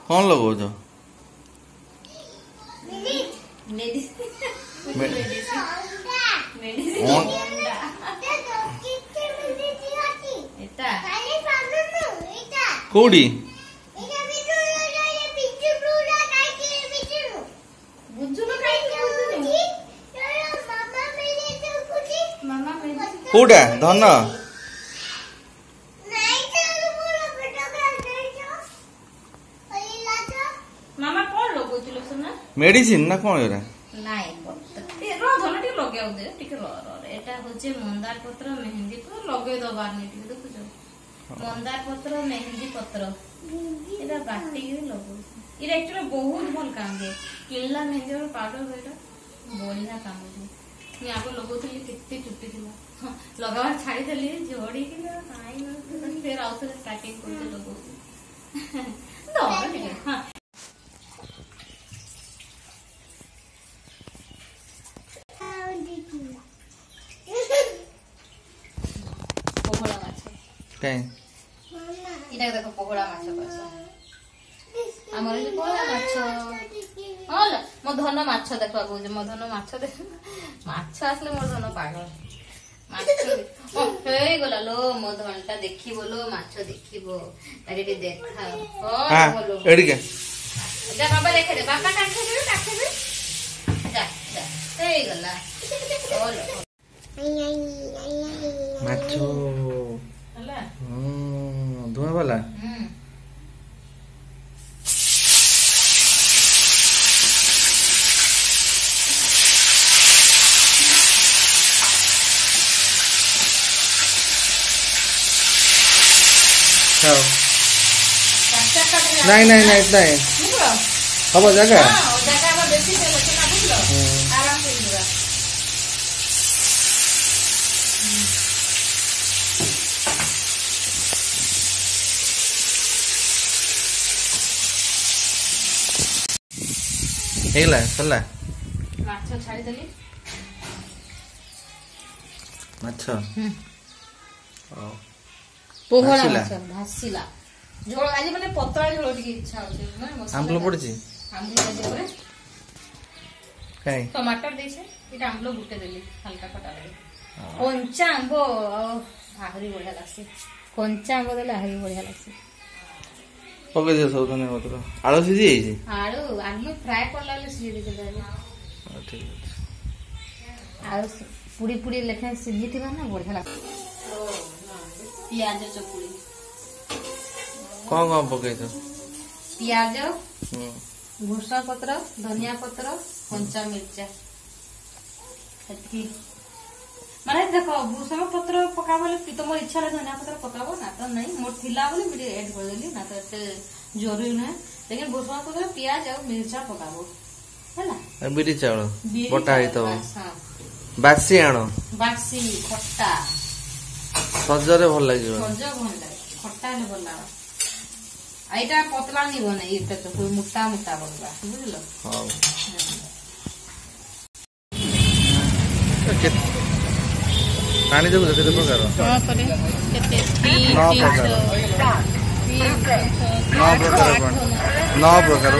कौन लगौछ कौड़ी कौटा धन मामा कौन लगौथिलो सुना मेडिसिन ना कौन एरा नाइ रो धन टी लगाउ दे टिके रो एटा होचे मंदार पत्र मेहंदी पत्र लगे दबार नै टिके देखुछ मंदार पत्र मेहंदी पत्र एटा बाटी के लगौ इरा एक्चुअली बहुत भल काम दे किल्ला मेहंदी और पाउडर बेटा बढ़िया काम दे मैं आपको लगौथिली कितने चुट्टी थिला लगावा छाड़ी देली जोड़ी के काई न फिर आउथरे स्टार्टिंग करते लगौ तो टिके हां इटा देखो पकोड़ा माछ करछ हमर जे पकोड़ा माछ हल मो धन माछ देखबा को जे मो धन माछ देख माछ आसले मोर धन पागल माछ ओ हे गला लो मो धनटा देखि बोलो माछ देखिबो तारेटी देखा ओ बोलो एडी के जा बाबा देखे दे बाबा काखे दे जा जा हे गला बोलो माछो हला धुआं वाला नहीं नहीं नहीं इतना है अब जगह आराम से हेला सरला माछ छाड़ी देली माछ पोहड़ा माछ भासीला झोल आज माने पतला झोल की इच्छा होचे माने आंबलो पड़ची आंबलो दे परे काई टमाटर देछे इटा आंबलो गुटे देली हल्का खटा लागे कंचा आंबो आहरी बढ़िया लागसे कंचा आंबो देले आहरी बढ़िया लागसे पके दे सब धने पत्र आलू सिझी जाई आलू आलू फ्राई करला ले सिझी दे देली ठीक है आलू पूरी पूरी लेखे सिझी थिबा ना बढ़िया लागसे प्याज चकुड़ी कौन कौन पके तो प्याज भूषण पत्र धनिया पत्र कंचा मिर्चा माने देखो भूषण पत्र पकाबले तुम इच्छा ले धनिया पत्र पकाबो ना तो नहीं मोर थिला बोले मिडी ऐड कर देली ना तो एते जरूरी ना लेकिन भूषण पत्र प्याज और मिर्चा पकाबो हैला बिरी चावल बटा है तो हां बासी आनो बासी खट्टा सजरे भल लागियो सज भल लागे खट्टा ले भल लागे आइटा पतला नहीं बने इटा तो कोई मोटा मोटा बनबा बुझलो हां पानी देखो केते प्रकार हां करे केते 3 9 प्रकार